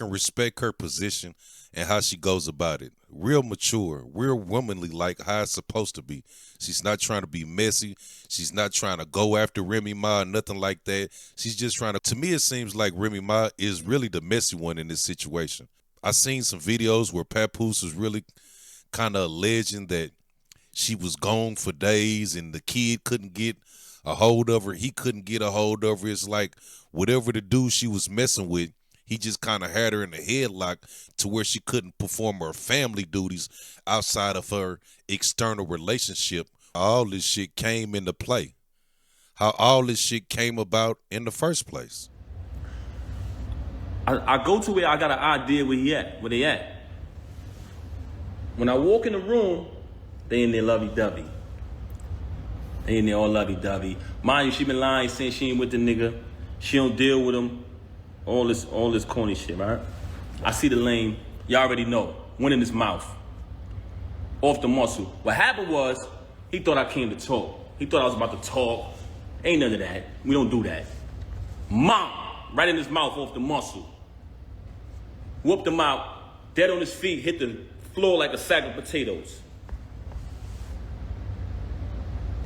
can respect her position and how she goes about it. Real mature, real womanly like how it's supposed to be. She's not trying to be messy. She's not trying to go after Remy Ma or nothing like that. She's just trying to me it seems like Remy Ma is really the messy one in this situation. I seen some videos where Papoose was really kind of alleging that she was gone for days and the kid couldn't get a hold of her. He couldn't get a hold of her. It's like whatever the dude she was messing with, he just kind of had her in a headlock to where she couldn't perform her family duties outside of her external relationship. All this shit came into play. How all this shit came about in the first place. I go to where I got an idea where they at. When I walk in the room, they in there lovey-dovey. They in there all lovey-dovey. Mind you, she been lying, saying she ain't with the nigga. She don't deal with him. All this corny shit, right? I see the lane. You already know. Went in his mouth. Off the muscle. What happened was, he thought I came to talk. He thought I was about to talk. Ain't none of that. We don't do that. Mom! Right in his mouth, off the muscle. Whooped him out. Dead on his feet. Hit the floor like a sack of potatoes.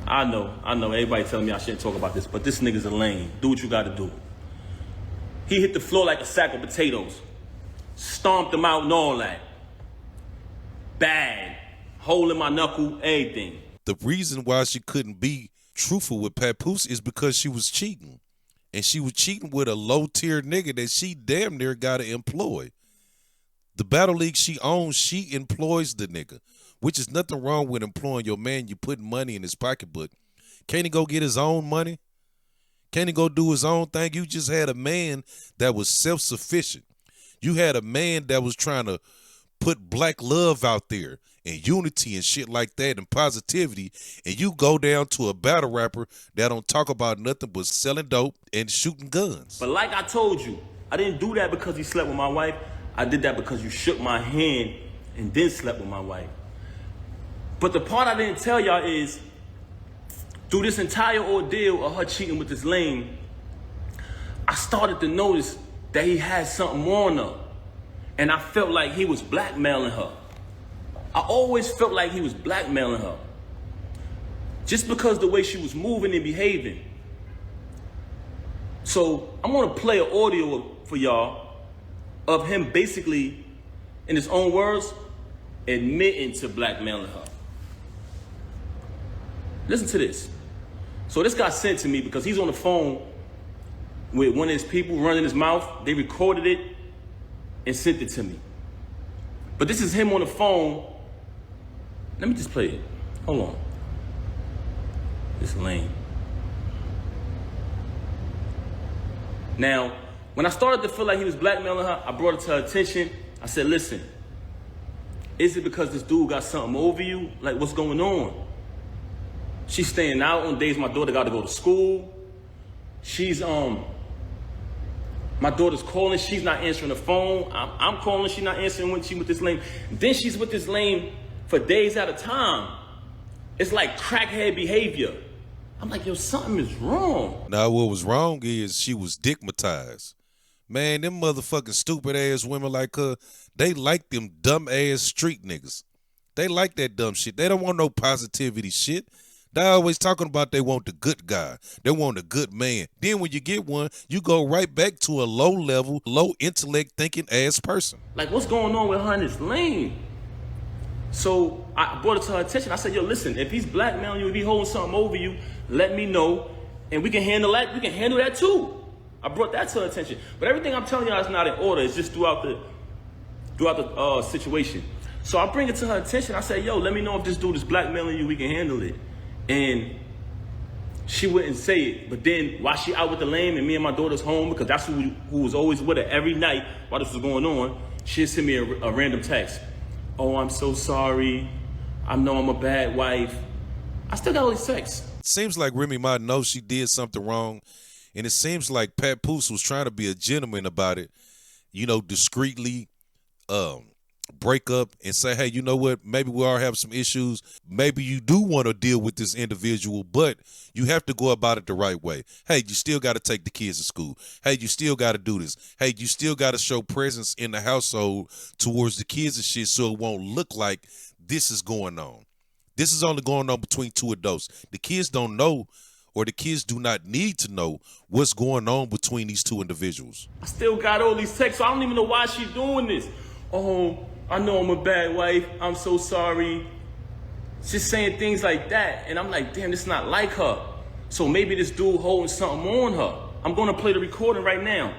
I know. Everybody telling me I shouldn't talk about this, but this nigga's a lame. Do what you gotta do. He hit the floor like a sack of potatoes. Stomped him out and all that. Bad. Hole in my knuckle, everything. The reason why she couldn't be truthful with Papoose is because she was cheating. And she was cheating with a low-tier nigga that she damn near got to employ. The battle league she owns, she employs the nigga, which is nothing wrong with employing your man. You put money in his pocketbook. Can't he go get his own money? Can't he go do his own thing? You just had a man that was self-sufficient. You had a man that was trying to put black love out there and unity and shit like that and positivity, and you go down to a battle rapper that don't talk about nothing but selling dope and shooting guns. But like I told you, I didn't do that because he slept with my wife. I did that because you shook my hand and then slept with my wife. But the part I didn't tell y'all is, through this entire ordeal of her cheating with this lame, I started to notice that he had something on her. And I felt like he was blackmailing her. I always felt like he was blackmailing her. Just because the way she was moving and behaving. So I'm gonna play an audio for y'all of him basically, in his own words, admitting to blackmailing her. Listen to this. So this got sent to me because he's on the phone with one of his people running his mouth. They recorded it and sent it to me. But this is him on the phone. Let me just play it. Hold on. This lame. Now, when I started to feel like he was blackmailing her, I brought it to her attention. I said, listen, is it because this dude got something over you? Like, what's going on? She's staying out on days my daughter got to go to school. She's, my daughter's calling, she's not answering the phone. I'm calling, she's not answering when she with this lame. Then she's with this lame for days at a time. It's like crackhead behavior. I'm like, yo, something is wrong. Now, what was wrong is she was dickmatized. Man, them motherfucking stupid ass women like her, they like them dumb ass street niggas. They like that dumb shit. They don't want no positivity shit. They always talking about they want the good guy. They want a good man. Then when you get one, you go right back to a low level, low intellect thinking ass person. Like, what's going on with her and this lame? So I brought it to her attention. I said, yo, listen, if he's blackmailing you, if he's holding something over you, let me know, and we can handle that. We can handle that too. I brought that to her attention. But everything I'm telling y'all is not in order. It's just throughout the situation. So I bring it to her attention. I say, yo, let me know if this dude is blackmailing you. We can handle it. And she wouldn't say it. But then while she out with the lame and me and my daughter's home, because that's who was always with her every night while this was going on, she'd send me a random text. Oh, I'm so sorry. I know I'm a bad wife. I still got all these texts. Seems like Remy Ma knows she did something wrong. And it seems like Papoose was trying to be a gentleman about it, you know, discreetly, break up and say, hey, you know what? Maybe we all have some issues. Maybe you do want to deal with this individual, but you have to go about it the right way. Hey, you still got to take the kids to school. Hey, you still got to do this. Hey, you still got to show presence in the household towards the kids and shit so it won't look like this is going on. This is only going on between two adults. The kids don't know, or the kids do not need to know what's going on between these two individuals. I still got all these texts, so I don't even know why she's doing this. Oh, I know I'm a bad wife. I'm so sorry. Just saying things like that. And I'm like, damn, this is not like her. So maybe this dude holding something on her. I'm going to play the recording right now.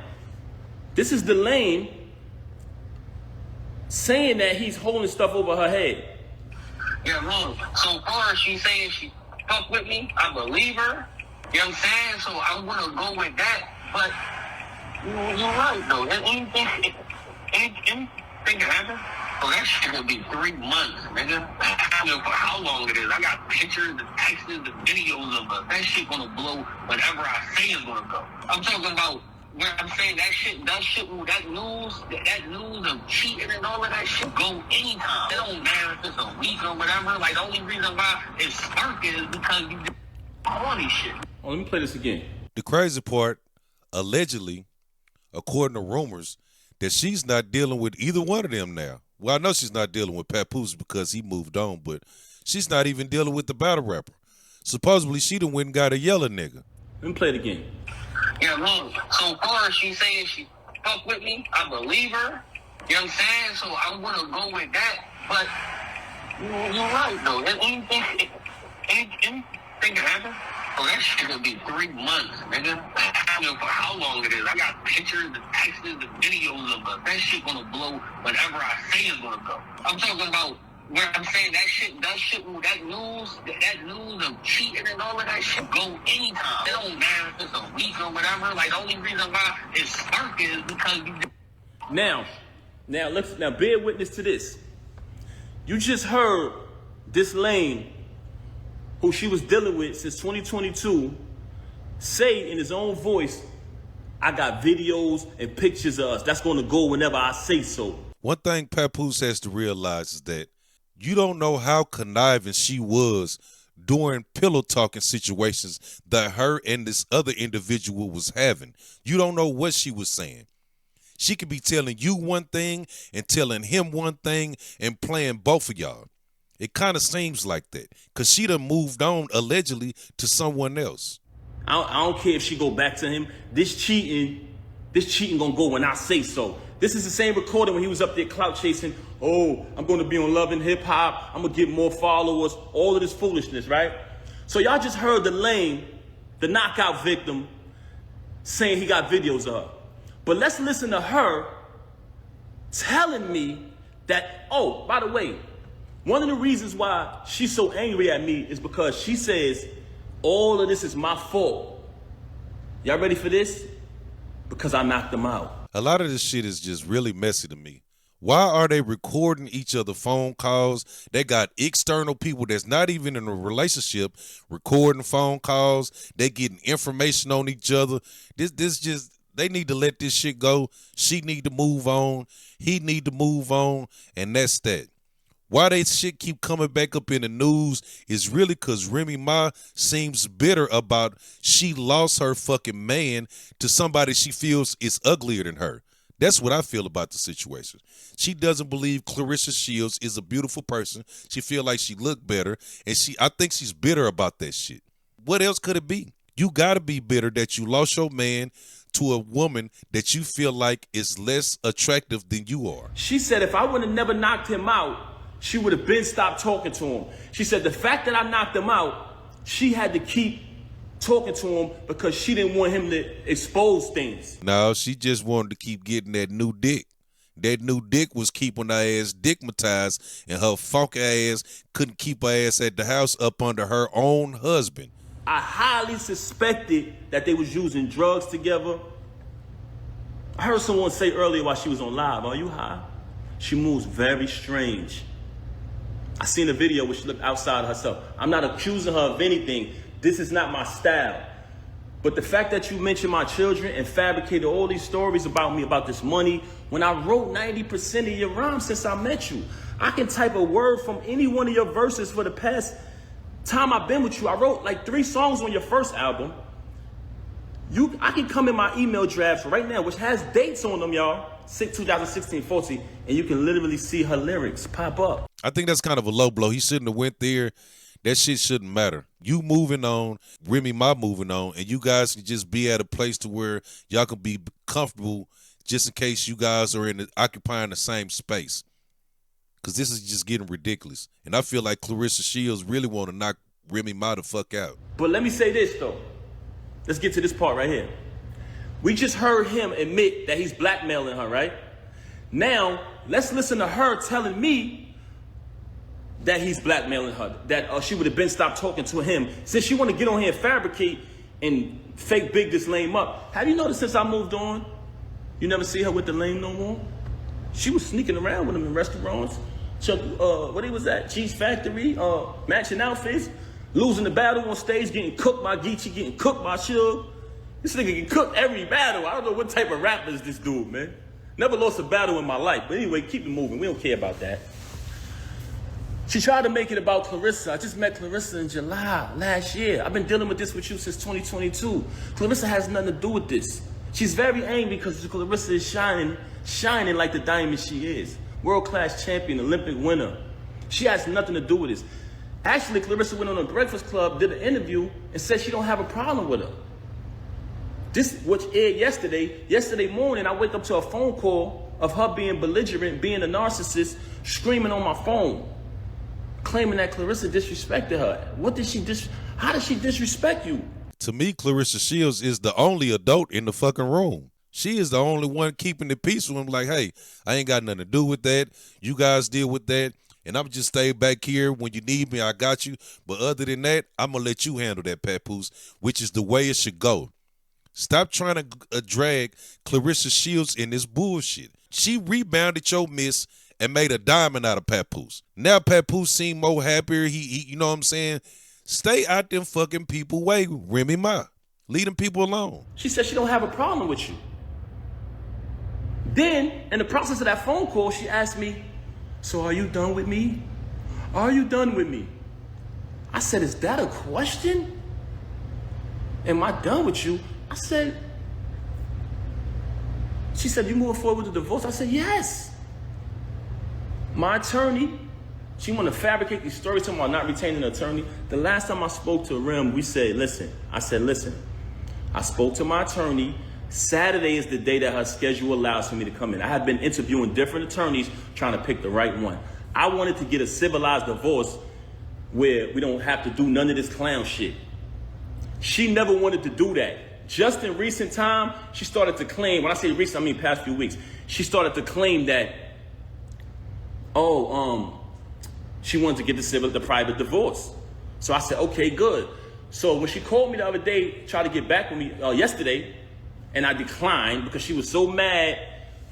This is Delane saying that he's holding stuff over her head. Yeah, look, so far she saying she fuck with me, I believe her. You know what I'm saying? So I'm gonna go with that. But you're right though. Anything can happen. So that shit gonna be 3 months, nigga. I don't know for how long it is. I got pictures, the texts, the videos of her. That shit gonna blow whenever I say it's gonna go. I'm talking about where I'm saying that news of cheating and all of that shit go anytime. It don't matter if it's a week or whatever. Like, the only reason why it's sparking is because you do all this shit. Oh, let me play this again. The crazy part, allegedly, according to rumors, that she's not dealing with either one of them now. Well, I know she's not dealing with Papoose because he moved on, but she's not even dealing with the battle rapper. Supposedly, she done went and got a yellow nigga. Let me play it again. Yeah, look, so far she saying she fuck with me, I believe her. You know what I'm saying? So I'm gonna go with that. But you're right though. Anything can happen. So that shit gonna be 3 months, nigga. I don't know for how long it is. I got pictures, the texts, the videos of her. That shit gonna blow whenever I say it's gonna go. I'm talking about where I'm saying that news of cheating and all of that shit go anytime. It don't matter if it's a week or whatever. Like, the only reason why it's sparking is because you. Now bear witness to this. You just heard this lane, who she was dealing with since 2022, say in his own voice, I got videos and pictures of us. That's going to go whenever I say so. One thing Papoose has to realize is that you don't know how conniving she was during pillow talking situations that her and this other individual was having. You don't know what she was saying. She could be telling you one thing and telling him one thing and playing both of y'all. It kind of seems like that because she done moved on allegedly to someone else. I don't care if she go back to him. This cheating gonna go when I say so. This is the same recording when he was up there clout chasing. Oh, I'm gonna be on Love and Hip Hop. I'm gonna get more followers. All of this foolishness, right? So y'all just heard Delane, the knockout victim, saying he got videos of her. But let's listen to her telling me that, oh, by the way, one of the reasons why she's so angry at me is because she says all of this is my fault. Y'all ready for this? Because I knocked them out. A lot of this shit is just really messy to me. Why are they recording each other phone calls? They got external people that's not even in a relationship recording phone calls. They getting information on each other. This just, they need to let this shit go. She need to move on. He need to move on. And that's that. Why they shit keep coming back up in the news is really because Remy Ma seems bitter about she lost her fucking man to somebody she feels is uglier than her. That's what I feel about the situation. She doesn't believe Clarissa Shields is a beautiful person. She feel like she looked better, and I think she's bitter about that shit. What else could it be? You gotta be bitter that you lost your man to a woman that you feel like is less attractive than you are. She said if I would have never knocked him out, she would have been stopped talking to him. She said the fact that I knocked him out, she had to keep talking to him because she didn't want him to expose things. No, she just wanted to keep getting that new dick. That new dick was keeping her ass dickmatized, and her funky ass couldn't keep her ass at the house up under her own husband. I highly suspected that they was using drugs together. I heard someone say earlier while she was on live, are you high? She moves very strange. I seen a video where she looked outside of herself. I'm not accusing her of anything. This is not my style. But the fact that you mentioned my children and fabricated all these stories about me, about this money, when I wrote 90% of your rhymes since I met you, I can type a word from any one of your verses for the past time I've been with you. I wrote like 3 songs on your first album. I can come in my email drafts right now, which has dates on them, y'all, 2016, 14, and you can literally see her lyrics pop up. I think that's kind of a low blow. He shouldn't have went there. That shit shouldn't matter. You moving on, Remy Ma moving on, and you guys can just be at a place to where y'all can be comfortable just in case you guys are occupying the same space. Because this is just getting ridiculous. And I feel like Clarissa Shields really want to knock Remy Ma the fuck out. But let me say this, though. Let's get to this part right here. We just heard him admit that he's blackmailing her, right? Now, let's listen to her telling me that he's blackmailing her, that she would have been stopped talking to him. Since she want to get on here and fabricate and fake big this lame up. Have you noticed since I moved on, you never see her with the lame no more? She was sneaking around with him in restaurants. What he was at? Cheese Factory, matching outfits, losing the battle on stage, getting cooked by Geechee, getting cooked by Suge. This nigga get cooked every battle. I don't know what type of rapper is this dude, man. Never lost a battle in my life. But anyway, keep it moving. We don't care about that. She tried to make it about Clarissa. I just met Clarissa in July last year. I've been dealing with this with you since 2022. Clarissa has nothing to do with this. She's very angry because Clarissa is shining like the diamond she is. World-class champion, Olympic winner. She has nothing to do with this. Actually, Clarissa went on a Breakfast Club, did an interview, and said she don't have a problem with her. This, which aired yesterday. Yesterday morning, I wake up to a phone call of her being belligerent, being a narcissist, screaming on my phone, claiming that Clarissa disrespected her. How did she disrespect you? To me, Clarissa Shields is the only adult in the fucking room. She is the only one keeping the peace with him. Like, hey, I ain't got nothing to do with that. You guys deal with that. And I'm just stay back here. When you need me, I got you. But other than that, I'm going to let you handle that, Papoose, which is the way it should go. Stop trying to drag Clarissa Shields in this bullshit. She rebounded your miss and made a diamond out of Papoose. Now Papoose seem more happier. He you know what I'm saying? Stay out them fucking people way, Remy Ma. Leave them people alone. She said she don't have a problem with you. Then, in the process of that phone call, she asked me, so are you done with me? Are you done with me? I said, is that a question? Am I done with you? I said, she said, you moving forward with the divorce? I said, yes. My attorney, she want to fabricate these stories talking about not retaining an attorney. The last time I spoke to Rem, we said, listen. I said, listen, I spoke to my attorney. Saturday is the day that her schedule allows for me to come in. I had been interviewing different attorneys trying to pick the right one. I wanted to get a civilized divorce where we don't have to do none of this clown shit. She never wanted to do that. Just in recent time, she started to claim, when I say recent, I mean past few weeks, she started to claim that, she wanted to get the private divorce. So I said, okay, good. So when she called me the other day, tried to get back with me yesterday, and I declined because she was so mad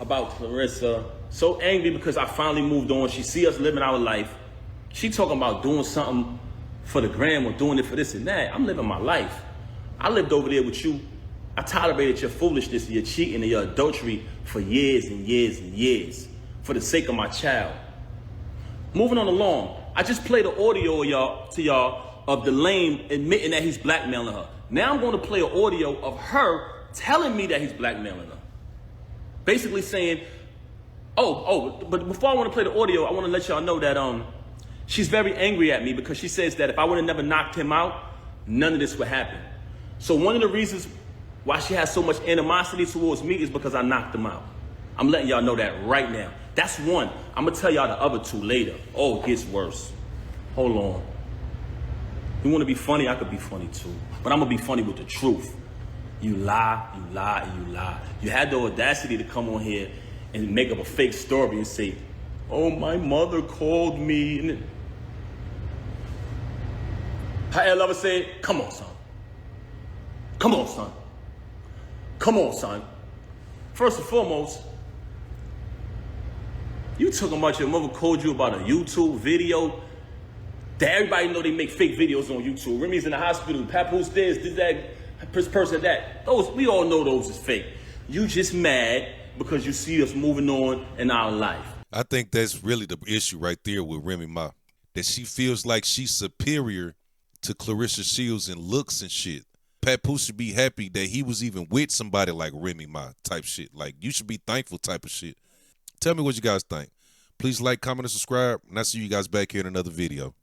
about Clarissa, so angry because I finally moved on. She see us living our life. She talking about doing something for the gram or doing it for this and that. I'm living my life. I lived over there with you. I tolerated your foolishness, your cheating, and your adultery for years and years and years for the sake of my child. Moving on along, I just played an audio to y'all of the lame admitting that he's blackmailing her. Now I'm going to play an audio of her telling me that he's blackmailing her. Basically saying, but before I want to play the audio, I want to let y'all know that she's very angry at me because she says that if I would have never knocked him out, none of this would happen. So one of the reasons why she has so much animosity towards me is because I knocked him out. I'm letting y'all know that right now. That's one. I'm going to tell y'all the other two later. Oh, it gets worse. Hold on. You want to be funny? I could be funny too. But I'm going to be funny with the truth. You lie, you lie, and you lie. You had the audacity to come on here and make up a fake story and say, oh, my mother called me. And how L Lover said, come on, son. Come on, son. Come on, son. First and foremost, you talking about your mother called you about a YouTube video that everybody know they make fake videos on YouTube. Remy's in the hospital, Papoose this, that. person that. Those, we all know those is fake. You just mad because you see us moving on in our life. I think that's really the issue right there with Remy Ma. That she feels like she's superior to Clarissa Shields in looks and shit. Papoose should be happy that he was even with somebody like Remy Ma type shit. Like, you should be thankful type of shit. Tell me what you guys think. Please like, comment, and subscribe, and I'll see you guys back here in another video.